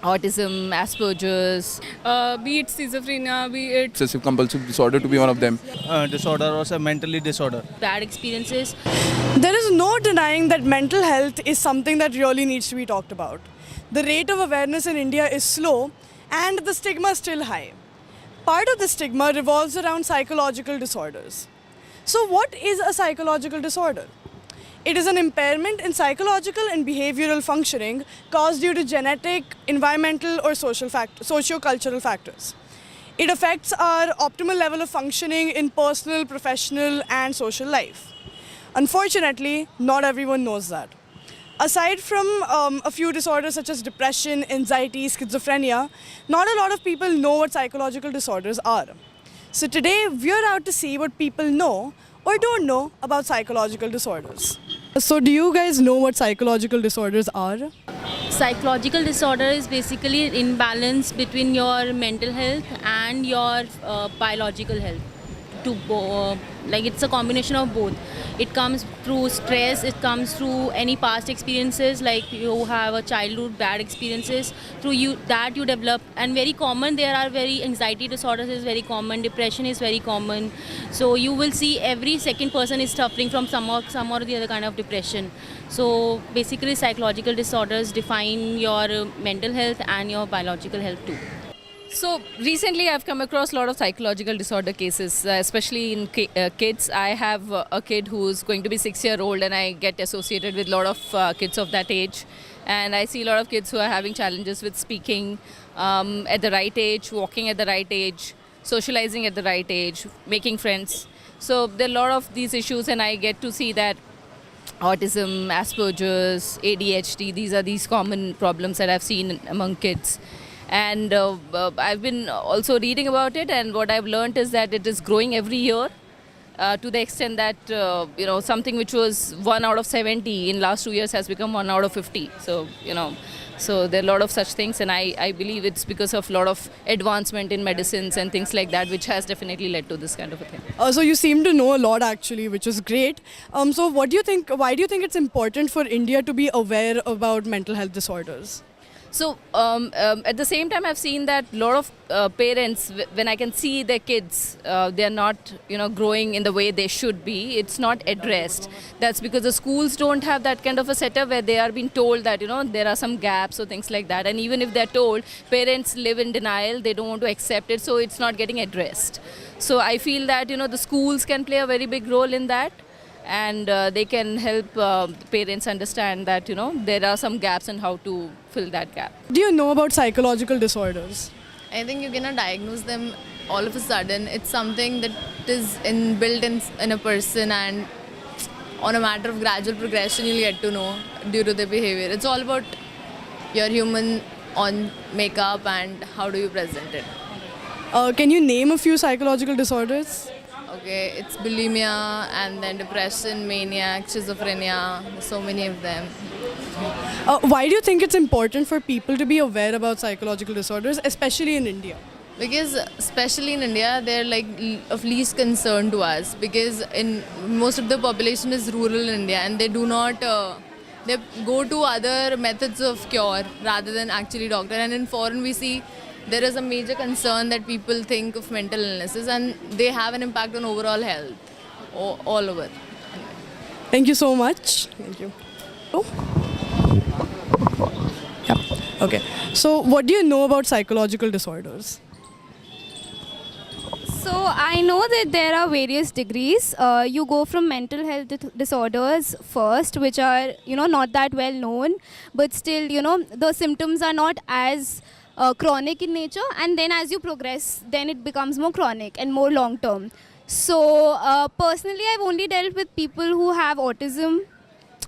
autism, Asperger's. Be it schizophrenia, be it Obsessive compulsive disorder to be one of them. Disorder or say mentally disorder. Bad experiences. There is no denying that mental health is something that really needs to be talked about. The rate of awareness in India is slow and the stigma is still high. Part of the stigma revolves around psychological disorders. So, what is a psychological disorder? It is an impairment in psychological and behavioral functioning caused due to genetic, environmental, or socio-cultural factors. It affects our optimal level of functioning in personal, professional, and social life. Unfortunately, not everyone knows that. Aside from a few disorders such as depression, anxiety, schizophrenia, not a lot of people know what psychological disorders are. So today, we're out to see what people know or don't know about psychological disorders. So do you guys know what psychological disorders are? Psychological disorder is basically an imbalance between your mental health and your biological health. Like it's a combination of both. It comes through stress, it comes through any past experiences, like you have a childhood bad experiences, through you develop, and very common there are very anxiety disorders is very common, depression is very common. So you will see every second person is suffering from some or the other kind of depression. So basically psychological disorders define your mental health and your biological health too. So recently I've come across a lot of psychological disorder cases, especially in kids. I have a kid who's going to be 6-year-old and I get associated with a lot of kids of that age. And I see a lot of kids who are having challenges with speaking at the right age, walking at the right age, socializing at the right age, making friends. So there are a lot of these issues and I get to see that autism, Asperger's, ADHD, these common problems that I've seen among kids. And I've been also reading about it, and what I've learned is that it is growing every year to the extent that something which was 1 out of 70 in last 2 years has become 1 out of 50. So so there are a lot of such things, and I believe it's because of a lot of advancement in medicines and things like that, which has definitely led to this kind of a thing. So you seem to know a lot actually, which is great. So what do you think? Why do you think it's important for India to be aware about mental health disorders? So at the same time, I've seen that a lot of parents, when I can see their kids, they are not, growing in the way they should be. It's not addressed. That's because the schools don't have that kind of a setup where they are being told that, there are some gaps or things like that. And even if they're told, parents live in denial. They don't want to accept it. So it's not getting addressed. So I feel that, the schools can play a very big role in that. And they can help parents understand that, there are some gaps and how to fill that gap. Do you know about psychological disorders? I think you cannot diagnose them all of a sudden. It's something that is built in a person, and on a matter of gradual progression you'll get to know due to their behavior. It's all about your human on makeup and how do you present it. Can you name a few psychological disorders? Okay, it's bulimia and then depression, mania, schizophrenia, so many of them. Why do you think it's important for people to be aware about psychological disorders, especially in India? Because especially in India, they're like of least concern to us, because in most of the population is rural India and they do not, they go to other methods of cure rather than actually doctor. And in foreign we see there is a major concern that people think of mental illnesses and they have an impact on overall health all over. Thank you so much. Thank you. Oh. Yeah. Okay. So what do you know about psychological disorders? So I know that there are various degrees. You go from mental health disorders first, which are, not that well known, but still, the symptoms are not as chronic in nature, and then as you progress, then it becomes more chronic and more long term. So personally, I've only dealt with people who have autism,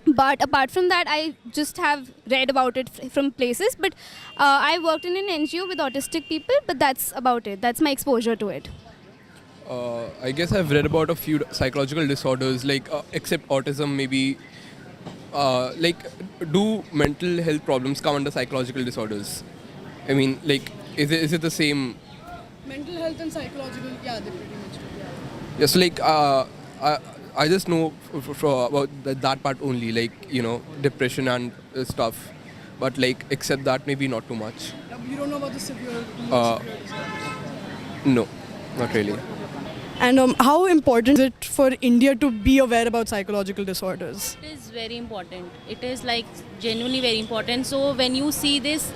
but apart from that, I just have read about it from places. But I worked in an NGO with autistic people, but that's about it. That's my exposure to it. I guess I've read about a few psychological disorders, like except autism, maybe. Do mental health problems come under psychological disorders? I mean, is it the same? Mental health and psychological, yeah, they pretty much do. Yeah. Yes, I just know about that part only, depression and stuff. but like except that maybe not too much. You don't know about the severe. No, not really. And how important is it for India to be aware about psychological disorders? It is very important. It is like genuinely very important. So when you see this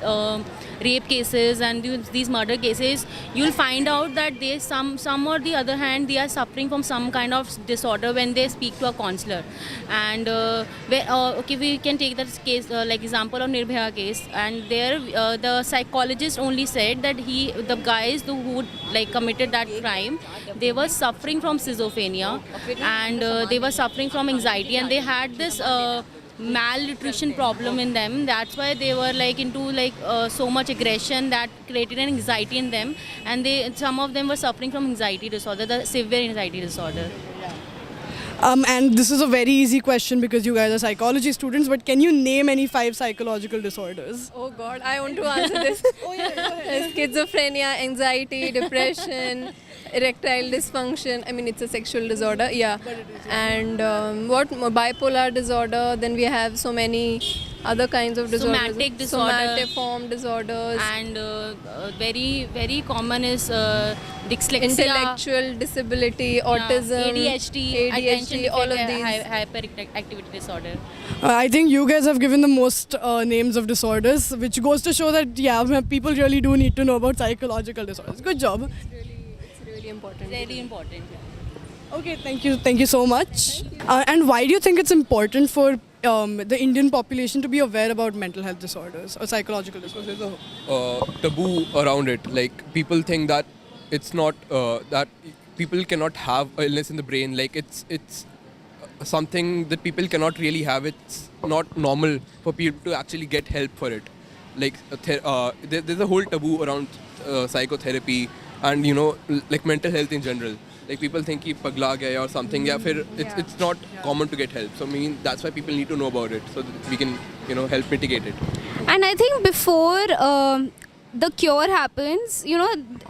rape cases and these murder cases, you'll find out that they some or the other hand they are suffering from some kind of disorder when they speak to a counselor. And okay, we can take that case like example of Nirbhaya case, and there the psychologist only said that the guys who like committed that crime, they were suffering from schizophrenia and they were suffering from anxiety, and they had this malnutrition problem in them. That's why they were like into like so much aggression that created an anxiety in them, and some of them were suffering from anxiety disorder, the severe anxiety disorder. And this is a very easy question because you guys are psychology students, but can you name any 5 psychological disorders? Oh God, I want to answer this. Schizophrenia, anxiety, depression, erectile dysfunction. I mean, it's a sexual disorder, yeah. And bipolar disorder. Then we have so many other kinds of disorders. Somatic disorder. Somatiform disorders. And very very common is dyslexia, Intellectual disability, autism, ADHD, attention all of deficit, these. hyperactivity disorder. I think you guys have given the most names of disorders, which goes to show that, yeah, people really do need to know about psychological disorders. Good job. It's really important. Very important. Okay, thank you so much. And why do you think it's important for the Indian population to be aware about mental health disorders or psychological disorders? There's a taboo around it. Like people think that it's not that people cannot have illness in the brain. Like it's something that people cannot really have. It's not normal for people to actually get help for it. Like there's a whole taboo around psychotherapy and like mental health in general. Like people think कि पगला गया or something, या फिर it's not common to get help. So I mean that's why people need to know about it so that we can help mitigate it. And I think before the cure happens,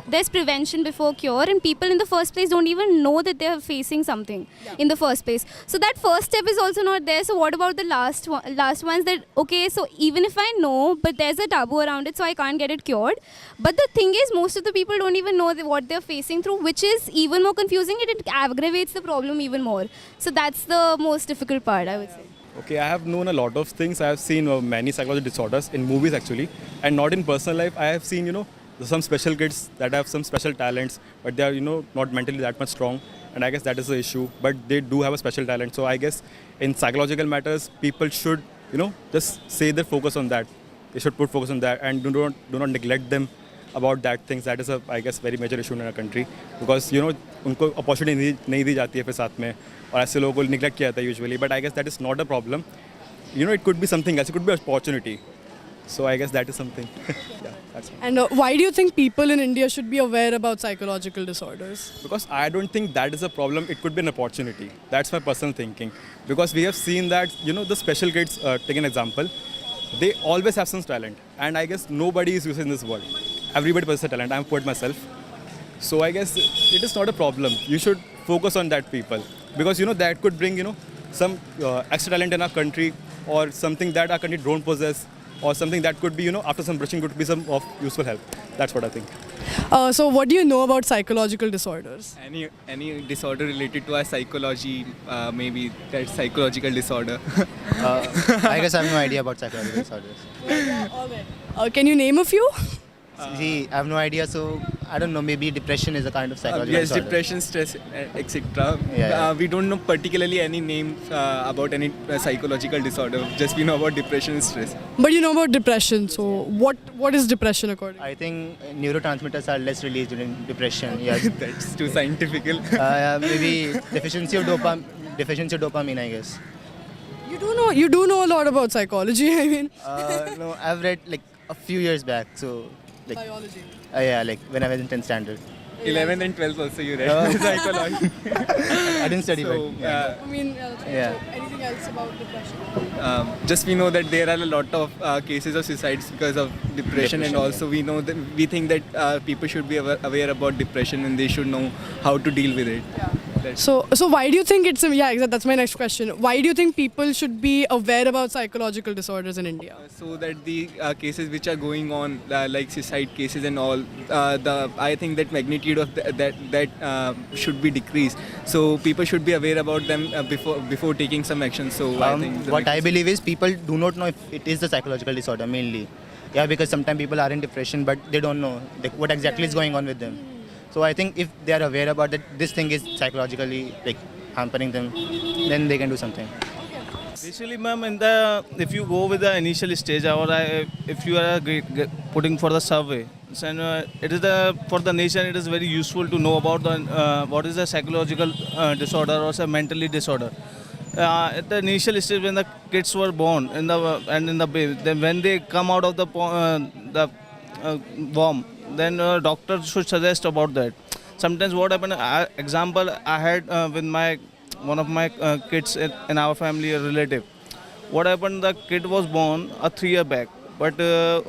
there's prevention before cure, and people in the first place don't even know that they're facing something in the first place. So that first step is also not there. So what about the last ones that, okay, so even if I know, but there's a taboo around it, so I can't get it cured. But the thing is, most of the people don't even know what they're facing through, which is even more confusing. It aggravates the problem even more. So that's the most difficult part, I would say. Okay, I have known a lot of things. I have seen many psychological disorders in movies actually, and not in personal life. I have seen, some special kids that have some special talents, but they are, not mentally that much strong. And I guess that is the issue. But they do have a special talent. So I guess in psychological matters, people should, just say their focus on that. They should put focus on that and do not neglect them about that things. That is a, I guess, very major issue in our country because, उनको opportunity नहीं दी जाती है फिर साथ में. और ऐसे लोगों को neglect किया जाता है usually, but I guess that is not a problem. It could be something else. It could be an opportunity. So I guess that is something. Yeah, that's it. And why do you think people in India should be aware about psychological disorders? Because I don't think that is a problem. It could be an opportunity. That's my personal thinking. Because we have seen that, the special kids, take an example, they always have some talent. And I guess nobody is using this world. Everybody possesses talent. I'm a poet myself. So I guess it is not a problem. You should focus on that people. Because, that could bring, some extra talent in our country or something that our country don't possess or something that could be, after some brushing could be some of useful help. That's what I think. So what do you know about psychological disorders? Any disorder related to our psychology, maybe that's psychological disorder. I guess I have no idea about psychological disorders. Can you name a few? See, I have no idea, so I don't know, maybe depression is a kind of psychological Yes, disorder. depression, stress, etc. Yeah. We don't know particularly any name about any psychological disorder. Just we know about depression and stress. But you know about depression, so what is depression according to you? I think neurotransmitters are less released during depression. Yeah. That's too scientific. Maybe deficiency of dopamine, I guess. You do know a lot about psychology, I mean. No, I've read like a few years back, so like Biology. yeah, like when I was in 10th standard. 11th and 12th also you read psychology. I didn't study, So, but yeah. I mean, Yeah. anything else about depression? Just we know that there are a lot of cases of suicides because of depression, and also we know that we think that people should be aware about depression and they should know how to deal with it. Yeah. So why do you think it's exactly, that's my next question. Why do you think people should be aware about psychological disorders in India? So that the cases which are going on, like suicide cases and all, I think that magnitude of that should be decreased. So people should be aware about them before taking some action. So I think what I believe is people do not know if it is the psychological disorder mainly. Yeah, because sometimes people are in depression, but they don't know like, what exactly is going on with them. So I think if they are aware about that, this thing is psychologically like hampering them, then they can do something. Basically, ma'am, if you go with the initial stage, or if you are putting for the survey, and it is for the nation, it is very useful to know about what is the psychological disorder or say mentally disorder. At the initial stage, when the kids were born in the baby, then when they come out of the womb, then doctors should suggest about that. Sometimes what happened, example I had with one of my kids in our family, a relative. What happened, the kid was born 3 years back, but the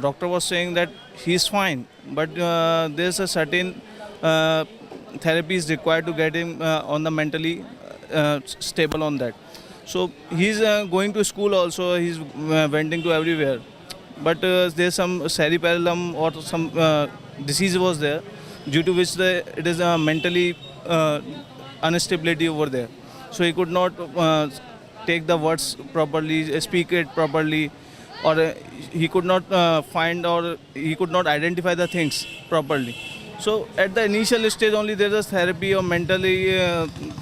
doctor was saying that he's fine, but there's a certain therapy is required to get him on the mentally stable on that. So he's going to school also, he's venting to everywhere. But there's some cerebellum or some disease was there, due to which it is mentally instability over there. So he could not take the words properly, speak it properly, or he could not find or he could not identify the things properly. So at the initial stage only there is therapy or mentally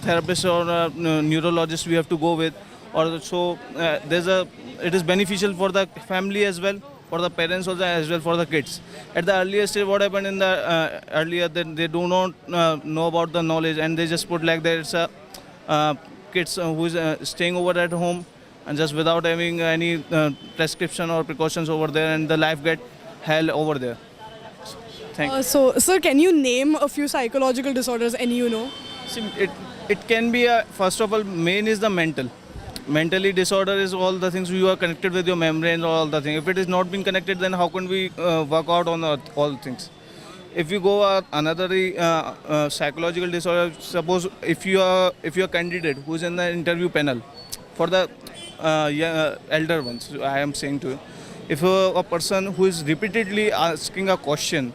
therapist or neurologist we have to go with. Or so it is beneficial for the family as well, for the parents also as well for the kids. At the earlier stage, what happened in the earlier, that they do not know about the knowledge, and they just put like there's a kids who is staying over at home and just without having any prescription or precautions over there, and the life get hell over there. Thank you. So, sir, can you name a few psychological disorders any you know? See, it can be first of all, main is the mental. Mentally disorder is all the things you are connected with your memory and all the things. If it is not being connected, then how can we work out on all things? If you go another psychological disorder, suppose if you are candidate who is in the interview panel for the elder ones, I am saying to you, if a person who is repeatedly asking a question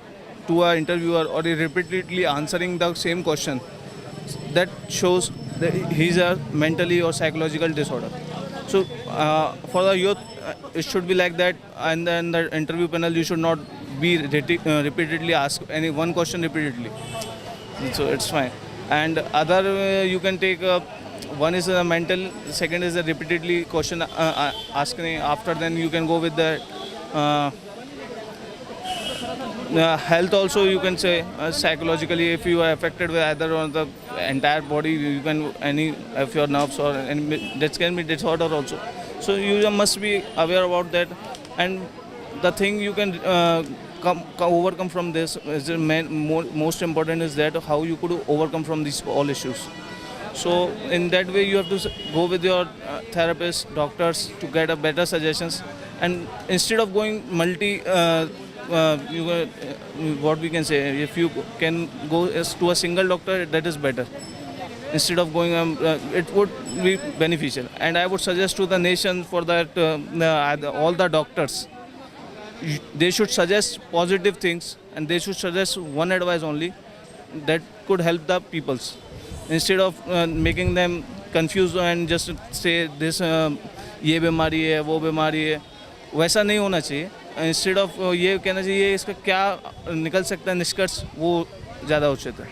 to an interviewer or repeatedly answering the same question, that shows that he's a mentally or psychological disorder. So for the youth, it should be like that, and then the interview panel you should not be repeatedly ask any one question repeatedly. So it's fine. And other you can take one is a mental, second is a repeatedly question asking. After then you can go with the health also, you can say psychologically, if you are affected with either on the entire body, you can any of your nerves or any, that can be disorder also. So you must be aware about that, and the thing you can overcome from this is the most important is that how you could overcome from these all issues. So in that way you have to go with your therapist, doctors to get a better suggestions, and instead of going what we can say, if you can go to a single doctor, that is better. Instead of going, it would be beneficial. And I would suggest to the nation for that all the doctors, they should suggest positive things, and they should suggest one advice only that could help the peoples. Instead of making them confused and just say this ये बीमारी है वो बीमारी है, वैसा नहीं होना चाहिए. इंस्टेड ऑफ ये कहना चाहिए इसका क्या निकल सकता है निष्कर्ष, वो ज़्यादा उचित है.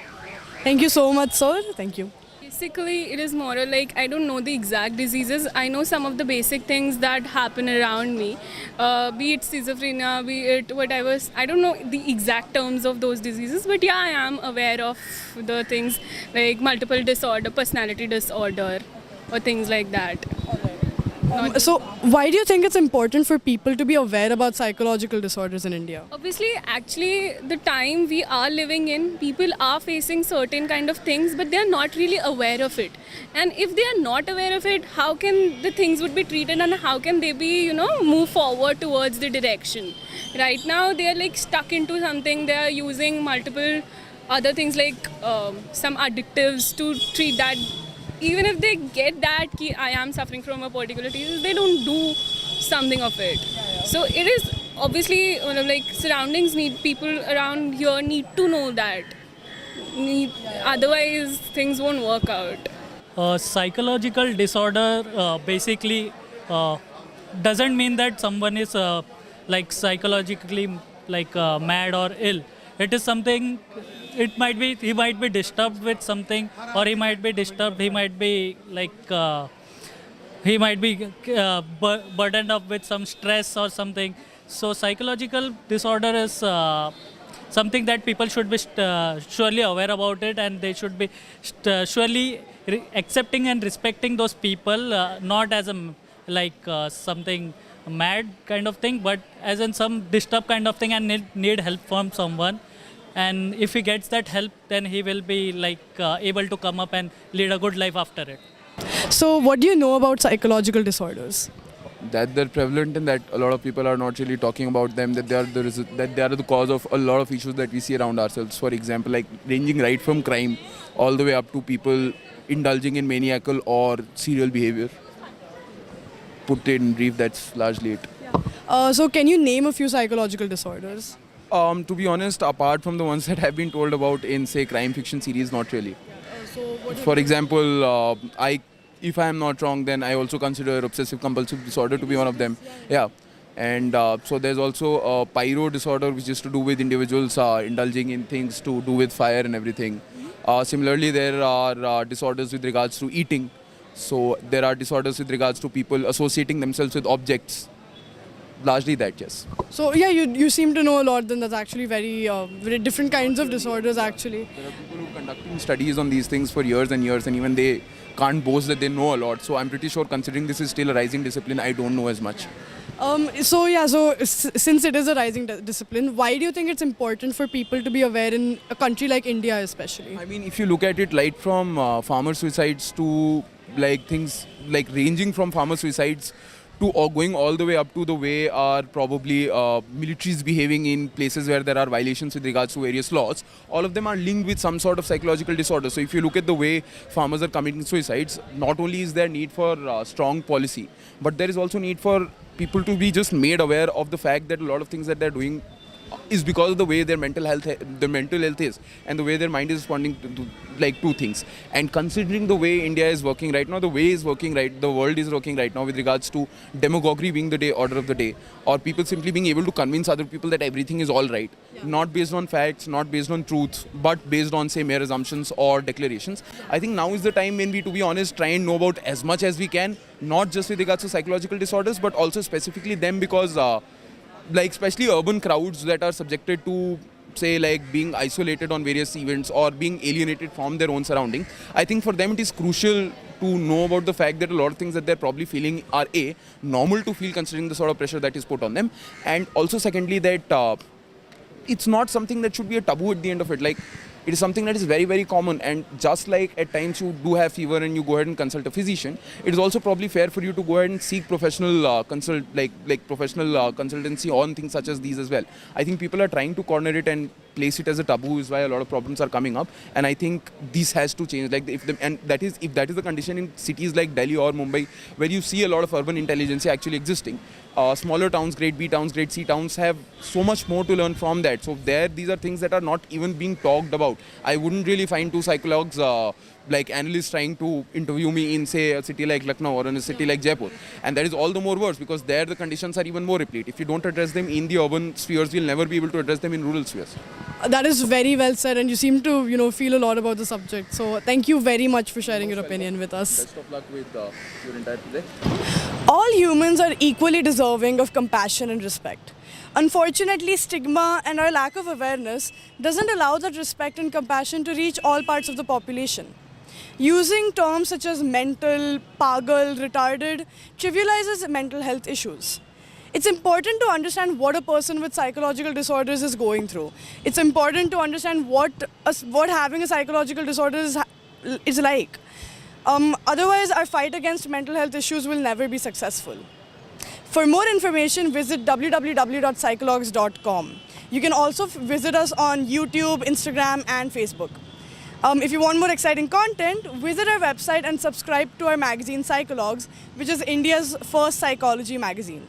Thank you so much, sir. Thank you. Basically, it is more like I don't know the exact diseases. I know some of the basic things that happen around me, be it schizophrenia, be it whatever. I don't know the exact terms of those diseases, but yeah, I am aware of the things like multiple disorder, personality disorder, or things like that. So, why do you think it's important for people to be aware about psychological disorders in India? Obviously, actually, the time we are living in, people are facing certain kind of things, but they are not really aware of it. And if they are not aware of it, how can the things would be treated, and how can they be, move forward towards the direction? Right now, they are like stuck into something. They are using multiple other things like some addictives to treat that. Even if they get that ki I am suffering from a particular disease, they don't do something of it. So it is obviously like surroundings need, people around here need to know that. Otherwise things won't work out. Psychological disorder basically doesn't mean that someone is like psychologically like mad or ill. It is something. It might be he might be disturbed with something, or he might be disturbed. He might be like he might be burdened up with some stress or something. So psychological disorder is something that people should be surely aware about it, and they should be surely accepting and respecting those people, not as a like something mad kind of thing, but as in some disturbed kind of thing, and need help from someone. And if he gets that help, then he will be like able to come up and lead a good life after it. So, what do you know about psychological disorders? That they're prevalent and that a lot of people are not really talking about them, that they are the cause of a lot of issues that we see around ourselves. For example, like ranging right from crime all the way up to people indulging in maniacal or serial behavior. Put it in brief, that's largely it. So, can you name a few psychological disorders? To be honest, apart from the ones that have been told about in, say, crime fiction series, not really. For example, if I am not wrong, then I also consider obsessive compulsive disorder to be one of them. Yeah. And so there's also a pyro disorder, which is to do with individuals indulging in things to do with fire and everything. Similarly, there are disorders with regards to eating. So there are disorders with regards to people associating themselves with objects. Largely that, yes. So yeah, you seem to know a lot. Then that's actually very different kinds of disorders actually. There are people who are conducting studies on these things for years and years, and even they can't boast that they know a lot. So I'm pretty sure, considering this is still a rising discipline, I don't know as much. So since it is a rising discipline, why do you think it's important for people to be aware in a country like India especially? I mean, if you look at it right from farmer suicides to like things like ranging from farmer suicides to going all the way up to the way are probably militaries behaving in places where there are violations with regards to various laws, all of them are linked with some sort of psychological disorder. So if you look at the way farmers are committing suicides, not only is there need for strong policy, but there is also need for people to be just made aware of the fact that a lot of things that they're doing is because of the way their mental health is, and the way their mind is responding to like two things. And considering the way India is working right now, the world is working right now with regards to demagoguery being the order of the day, or people simply being able to convince other people that everything is all right, not based on facts, not based on truth, but based on, say, mere assumptions or declarations. I think now is the time when we, to be honest, try and know about as much as we can, not just with regards to psychological disorders, but also specifically them, because like especially urban crowds that are subjected to, say, like being isolated on various events or being alienated from their own surrounding, I think for them it is crucial to know about the fact that a lot of things that they're probably feeling are normal to feel, considering the sort of pressure that is put on them, and also secondly that it's not something that should be a taboo at the end of it. Like, it is something that is very, very common, and just like at times you do have fever and you go ahead and consult a physician, it is also probably fair for you to go ahead and seek professional professional consultancy on things such as these as well. I think people are trying to corner it and place it as a taboo, is why a lot of problems are coming up, and I think this has to change. Like, if that is the condition in cities like Delhi or Mumbai, where you see a lot of urban intelligence actually existing, smaller towns, grade B towns, grade C towns have so much more to learn from that. So these are things that are not even being talked about. I wouldn't really find two psychologues like analysts trying to interview me in, say, a city like Lucknow or in a city like Jaipur, and that is all the more worse because there the conditions are even more replete. If you don't address them in the urban spheres, we'll never be able to address them in rural spheres. That is very well said, and you seem to feel a lot about the subject. So thank you very much for sharing your opinion with us. Best of luck with your entire project. All humans are equally deserving of compassion and respect. Unfortunately, stigma and our lack of awareness doesn't allow that respect and compassion to reach all parts of the population. Using terms such as mental, pagal, retarded trivializes mental health issues. It's important to understand what a person with psychological disorders is going through. It's important to understand what having a psychological disorder is like. Otherwise, our fight against mental health issues will never be successful. For more information, visit www.psychologs.com. You can also visit us on YouTube, Instagram, and Facebook. If you want more exciting content, visit our website and subscribe to our magazine Psychologues, which is India's first psychology magazine.